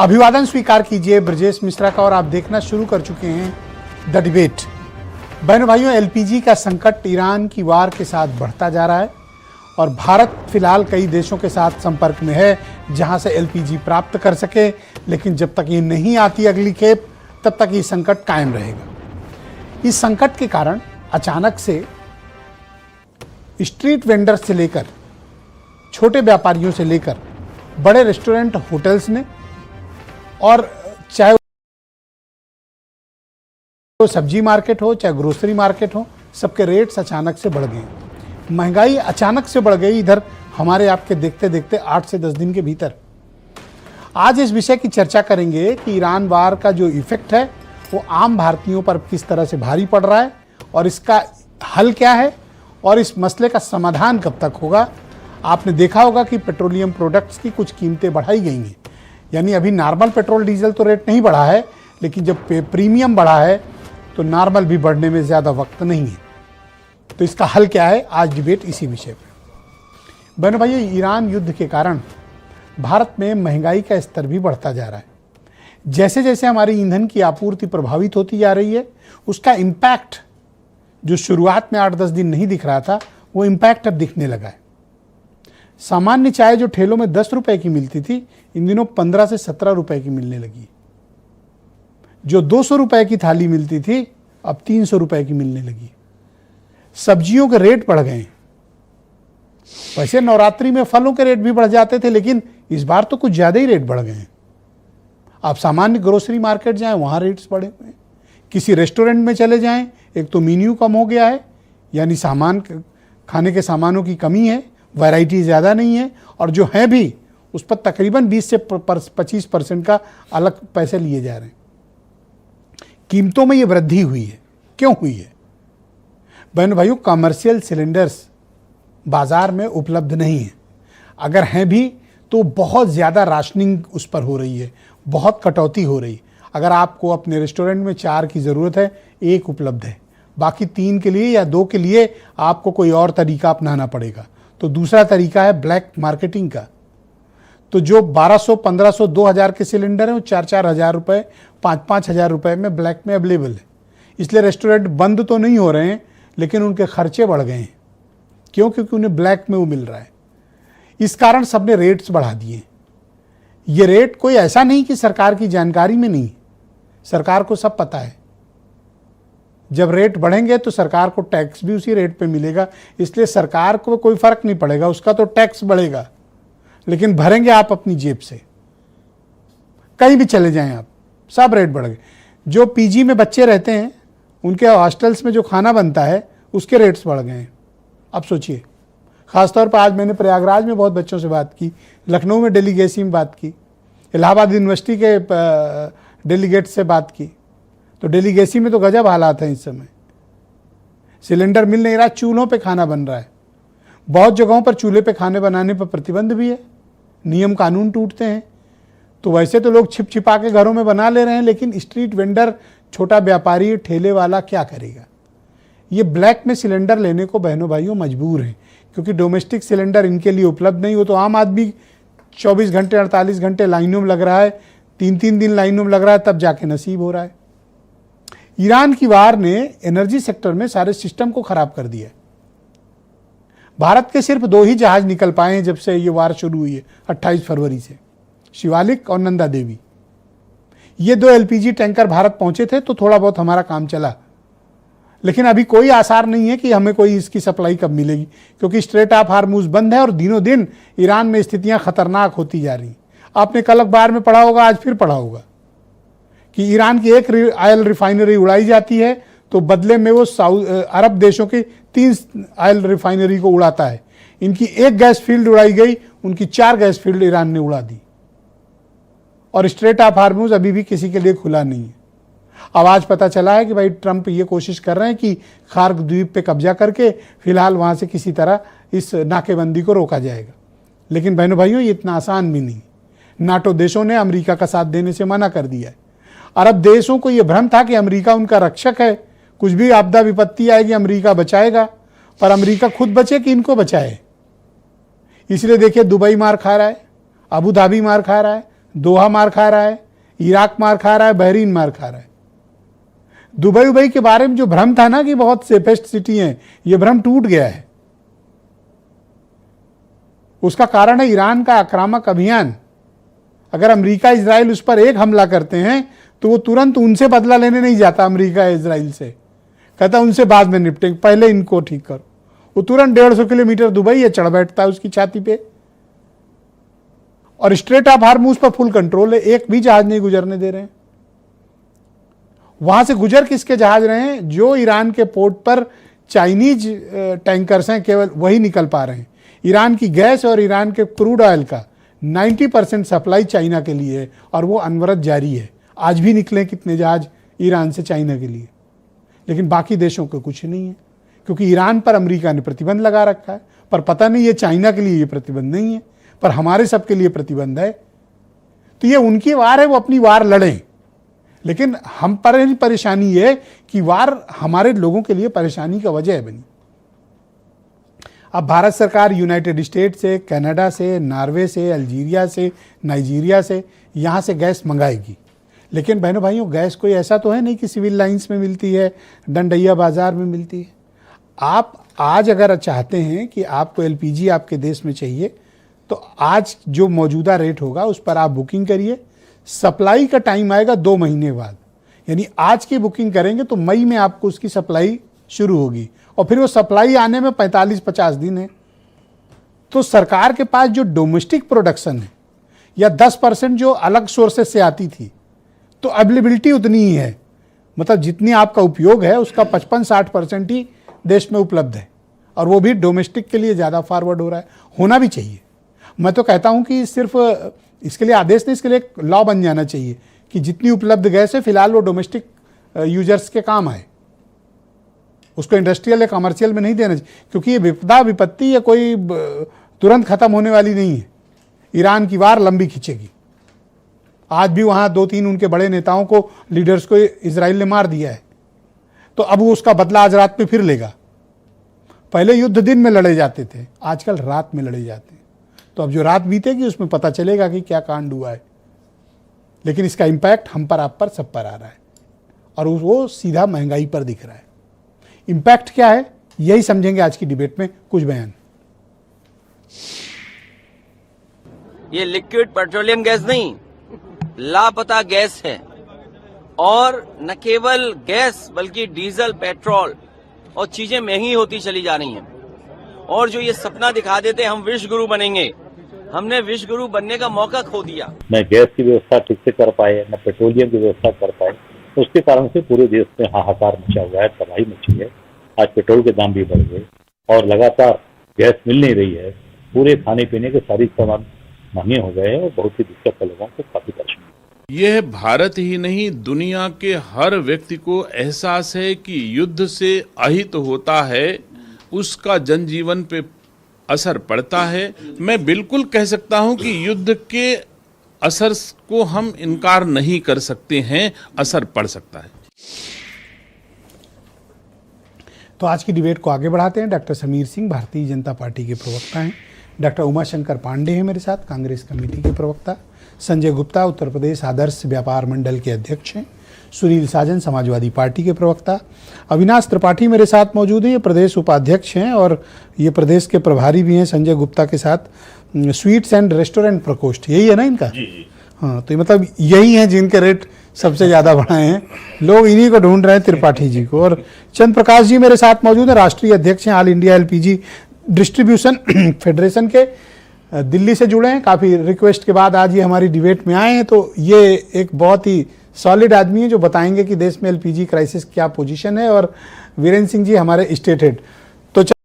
अभिवादन स्वीकार कीजिए ब्रजेश मिश्रा का और आप देखना शुरू कर चुके हैं द डिबेट। बहनों भाइयों, एलपीजी का संकट ईरान की वार के साथ बढ़ता जा रहा है और भारत फिलहाल कई देशों के साथ संपर्क में है जहां से एलपीजी प्राप्त कर सके, लेकिन जब तक ये नहीं आती अगली खेप तब तक ये संकट कायम रहेगा। इस संकट के कारण अचानक से स्ट्रीट वेंडर्स से लेकर छोटे व्यापारियों से लेकर बड़े रेस्टोरेंट होटल्स ने और चाहे वो सब्जी मार्केट हो चाहे ग्रोसरी मार्केट हो, सबके रेट्स अचानक से बढ़ गए। महंगाई अचानक से बढ़ गई इधर हमारे आपके देखते देखते 8 से 10 दिन के भीतर। आज इस विषय की चर्चा करेंगे कि ईरान वार का जो इफेक्ट है वो आम भारतीयों पर किस तरह से भारी पड़ रहा है और इसका हल क्या है और इस मसले का समाधान कब तक होगा। आपने देखा होगा कि पेट्रोलियम प्रोडक्ट्स की कुछ कीमतें बढ़ाई गई हैं, यानी अभी नॉर्मल पेट्रोल डीजल तो रेट नहीं बढ़ा है, लेकिन जब प्रीमियम बढ़ा है तो नॉर्मल भी बढ़ने में ज़्यादा वक्त नहीं है। तो इसका हल क्या है, आज डिबेट इसी विषय पर। बहनों भाइयों, ईरान युद्ध के कारण भारत में महंगाई का स्तर भी बढ़ता जा रहा है। जैसे जैसे हमारी ईंधन की आपूर्ति प्रभावित होती जा रही है, उसका इम्पैक्ट जो शुरुआत में 8-10 दिन नहीं दिख रहा था, वो इम्पैक्ट अब दिखने लगा है। सामान्य चाय जो ठेलों में 10 रुपए की मिलती थी, इन दिनों 15 से 17 रुपए की मिलने लगी। जो 200 रुपए की थाली मिलती थी, अब 300 रुपए की मिलने लगी। सब्जियों के रेट बढ़ गए। वैसे नवरात्रि में फलों के रेट भी बढ़ जाते थे, लेकिन इस बार तो कुछ ज़्यादा ही रेट बढ़ गए हैं। आप सामान्य ग्रोसरी मार्केट जाएं, वहाँ रेट्स बढ़े हुए हैं। किसी रेस्टोरेंट में चले जाएं, एक तो मेन्यू कम हो गया है, यानी सामान खाने के सामानों की कमी है, वैरायटी ज़्यादा नहीं है, और जो है भी उस पर तकरीबन 20 से 25% का अलग पैसे लिए जा रहे हैं। कीमतों में ये वृद्धि हुई है। क्यों हुई है? बहन भाइयों, कमर्शियल सिलेंडर्स बाज़ार में उपलब्ध नहीं है। अगर हैं भी तो बहुत ज़्यादा राशनिंग उस पर हो रही है, बहुत कटौती हो रही है। अगर आपको अपने रेस्टोरेंट में 4 की ज़रूरत है, 1 उपलब्ध है, बाकी 3 के लिए या 2 के लिए आपको कोई और तरीका अपनाना पड़ेगा। तो दूसरा तरीका है ब्लैक मार्केटिंग का। तो जो 1200, 1500, 2000 के सिलेंडर हैं, वो 4-4 हज़ार रुपये, 5-5 हज़ार रुपये में ब्लैक में अवेलेबल है। इसलिए रेस्टोरेंट बंद तो नहीं हो रहे हैं, लेकिन उनके खर्चे बढ़ गए हैं। क्यों? क्योंकि उन्हें ब्लैक में वो मिल रहा है। इस कारण सबने रेट्स बढ़ा दिए। ये रेट कोई ऐसा नहीं कि सरकार की जानकारी में नहीं, सरकार को सब पता है। जब रेट बढ़ेंगे तो सरकार को टैक्स भी उसी रेट पे मिलेगा, इसलिए सरकार को कोई फर्क नहीं पड़ेगा, उसका तो टैक्स बढ़ेगा, लेकिन भरेंगे आप अपनी जेब से। कहीं भी चले जाएं आप, सब रेट बढ़ गए। जो पीजी में बच्चे रहते हैं, उनके हॉस्टल्स में जो खाना बनता है, उसके रेट्स बढ़ गए हैं। अब सोचिए, ख़ासतौर पर आज मैंने प्रयागराज में बहुत बच्चों से बात की, लखनऊ में डेलीगेसी में बात की, इलाहाबाद यूनिवर्सिटी के डेलीगेट से बात की। तो डेलीगेसी में तो गजब हालात हैं इस समय। सिलेंडर मिल नहीं रहा, चूल्हों पे खाना बन रहा है। बहुत जगहों पर चूल्हे पे खाने बनाने पर प्रतिबंध भी है, नियम कानून टूटते हैं। तो वैसे तो लोग छिप छिपा के घरों में बना ले रहे हैं, लेकिन स्ट्रीट वेंडर, छोटा व्यापारी, ठेले वाला क्या करेगा? ये ब्लैक में सिलेंडर लेने को बहनों भाइयों मजबूर हैं, क्योंकि डोमेस्टिक सिलेंडर इनके लिए उपलब्ध नहीं हो। तो आम आदमी 24 घंटे 48 घंटे लाइनों में लग रहा है, 3-3 दिन लाइनों में लग रहा है, तब जाके नसीब हो रहा है। ईरान की वार ने एनर्जी सेक्टर में सारे सिस्टम को खराब कर दिया। भारत के सिर्फ 2 ही जहाज निकल पाए हैं जब से ये वार शुरू हुई है, 28 फरवरी से, शिवालिक और नंदा देवी। ये 2 एलपीजी टैंकर भारत पहुंचे थे तो थोड़ा बहुत हमारा काम चला, लेकिन अभी कोई आसार नहीं है कि हमें कोई इसकी सप्लाई कब मिलेगी, क्योंकि स्ट्रेट ऑफ हार्मूज बंद है और दिनों दिन ईरान में स्थितियां खतरनाक होती जा रही। आपने कल अखबार में पढ़ा होगा, आज फिर पढ़ा होगा कि ईरान की एक ऑयल रिफाइनरी उड़ाई जाती है तो बदले में वो अरब देशों की 3 ऑयल रिफाइनरी को उड़ाता है। इनकी 1 गैस फील्ड उड़ाई गई, उनकी 4 गैस फील्ड ईरान ने उड़ा दी। और स्ट्रेट ऑफ हार्मूज अभी भी किसी के लिए खुला नहीं है। अब आज पता चला है कि भाई ट्रंप ये कोशिश कर रहे हैं कि खार्क द्वीप पे कब्जा करके फिलहाल वहाँ से किसी तरह इस नाकेबंदी को रोका जाएगा। लेकिन बहनों भाइयों, ये इतना आसान भी नहीं। नाटो देशों ने अमेरिका का साथ देने से मना कर दिया है। अरब देशों को यह भ्रम था कि अमेरिका उनका रक्षक है, कुछ भी आपदा विपत्ति आएगी अमेरिका बचाएगा, पर अमेरिका खुद बचे कि इनको बचाए। इसलिए देखिए, दुबई मार खा रहा है, अबू धाबी मार खा रहा है, दोहा मार खा रहा है, इराक मार खा रहा है, बहरीन मार खा रहा है। दुबई के बारे में जो भ्रम था ना कि बहुत सेफेस्ट सिटी है, यह भ्रम टूट गया है। उसका कारण है ईरान का आक्रामक अभियान। अगर अमेरिका इजराइल उस पर एक हमला करते हैं तो वो तुरंत उनसे बदला लेने नहीं जाता, अमेरिका इजराइल से, कहता उनसे बाद में निपटेंगे, पहले इनको ठीक करो। वो तुरंत 150 किलोमीटर दुबई है, चढ़ बैठता है उसकी छाती पे, और स्ट्रेट ऑफ हार्मूज पर फुल कंट्रोल है, एक भी जहाज नहीं गुजरने दे रहे हैं। वहां से गुजर किसके जहाज रहे हैं? जो ईरान के पोर्ट पर चाइनीज टैंकर्स हैं, केवल वही निकल पा रहे हैं। ईरान की गैस और ईरान के क्रूड ऑयल का 90% सप्लाई चाइना के लिए है, और वो अनवरत जारी है। आज भी निकले कितने जहाज ईरान से चाइना के लिए, लेकिन बाकी देशों को कुछ नहीं है, क्योंकि ईरान पर अमेरिका ने प्रतिबंध लगा रखा है। पर पता नहीं ये चाइना के लिए ये प्रतिबंध नहीं है, पर हमारे सबके लिए प्रतिबंध है। तो ये उनकी वार है, वो अपनी वार लड़ें, लेकिन हम पर परेशानी है कि वार हमारे लोगों के लिए परेशानी का वजह बनी। अब भारत सरकार यूनाइटेड स्टेट से, कनाडा से, नॉर्वे से, अल्जीरिया से, नाइजीरिया से यहाँ से गैस मंगाएगी। लेकिन बहनों भाइयों, गैस कोई ऐसा तो है नहीं कि सिविल लाइंस में मिलती है, डंडैया बाजार में मिलती है। आप आज अगर चाहते हैं कि आपको एलपीजी आपके देश में चाहिए, तो आज जो मौजूदा रेट होगा उस पर आप बुकिंग करिए। सप्लाई का टाइम आएगा 2 महीने बाद, यानी आज की बुकिंग करेंगे तो मई में आपको उसकी सप्लाई शुरू होगी, और फिर वो सप्लाई आने में 45-50 दिन है। तो सरकार के पास जो डोमेस्टिक प्रोडक्शन है, या 10% जो अलग सोर्सेस से आती थी, तो अवेलेबिलिटी उतनी ही है। मतलब जितनी आपका उपयोग है उसका 55-60% ही देश में उपलब्ध है, और वो भी डोमेस्टिक के लिए ज़्यादा फॉरवर्ड हो रहा है। होना भी चाहिए। मैं तो कहता हूं कि सिर्फ इसके लिए आदेश नहीं, इसके लिए एक लॉ बन जाना चाहिए कि जितनी उपलब्ध गैस है फिलहाल वो डोमेस्टिक यूजर्स के काम आए, उसको इंडस्ट्रियल या कमर्शियल में नहीं देना चाहिए, क्योंकि ये विपदा विपत्ति या कोई तुरंत खत्म होने वाली नहीं है। ईरान की वार लंबी खींचेगी। आज भी वहां 2-3 उनके बड़े नेताओं को, लीडर्स को इजराइल ने मार दिया है, तो अब वो उसका बदला आज रात में फिर लेगा। पहले युद्ध दिन में लड़े जाते थे, आजकल रात में लड़े जाते हैं। तो अब जो रात बीतेगी उसमें पता चलेगा कि क्या कांड हुआ है। लेकिन इसका इंपैक्ट हम पर, आप पर, सब पर आ रहा है, और वो सीधा महंगाई पर दिख रहा है। इंपैक्ट क्या है, यही समझेंगे आज की डिबेट में। कुछ बयान। ये लिक्विड पेट्रोलियम गैस नहीं, लापता गैस है। और न केवल गैस बल्कि डीजल, पेट्रोल और चीजें महंगी होती चली जा रही हैं। और जो ये सपना दिखा देते हम विश्व गुरु बनेंगे, हमने विश्व गुरु बनने का मौका खो दिया। न गैस की व्यवस्था ठीक से कर पाए, न पेट्रोलियम की व्यवस्था कर पाए, उसके कारण से पूरे देश में हाहाकार मचा हुआ है, तबाही मची है। आज पेट्रोल के दाम भी बढ़ गए और लगातार गैस मिल नहीं रही है। पूरे खाने पीने के सारी सामान महंगे हो गए हैं और बहुत ही दिक्कत है, लोगों को काफी परेशानी। यह भारत ही नहीं, दुनिया के हर व्यक्ति को एहसास है कि युद्ध से अहित होता है, उसका जनजीवन पे असर पड़ता है। मैं बिल्कुल कह सकता हूं कि युद्ध के असर को हम इनकार नहीं कर सकते हैं, असर पड़ सकता है। तो आज की डिबेट को आगे बढ़ाते हैं। डॉक्टर समीर सिंह भारतीय जनता पार्टी के प्रवक्ता हैं, डॉक्टर उमाशंकर पांडे हैं मेरे साथ, कांग्रेस कमेटी के प्रवक्ता, संजय गुप्ता उत्तर प्रदेश आदर्श व्यापार मंडल के अध्यक्ष हैं, सुनील साजन समाजवादी पार्टी के प्रवक्ता, अविनाश त्रिपाठी मेरे साथ मौजूद हैं, ये प्रदेश उपाध्यक्ष हैं और ये प्रदेश के प्रभारी भी हैं संजय गुप्ता के साथ, स्वीट्स एंड रेस्टोरेंट प्रकोष्ठ, यही है ना इनका? जी। हाँ, तो मतलब यही हैं जिनके रेट सबसे ज़्यादा बढ़ाए हैं, लोग इन्हीं को ढूंढ रहे हैं, त्रिपाठी जी को। और चंद्र प्रकाश जी मेरे साथ मौजूद हैं, राष्ट्रीय अध्यक्ष हैं all India LPG distribution federation के, दिल्ली से जुड़े हैं। काफ़ी रिक्वेस्ट के बाद आज ये हमारी डिबेट में आए हैं, तो ये एक बहुत ही सॉलिड आदमी है जो बताएंगे कि देश में एलपीजी क्राइसिस क्या पोजीशन है। और वीरेंद्र सिंह जी हमारे स्टेट हेड।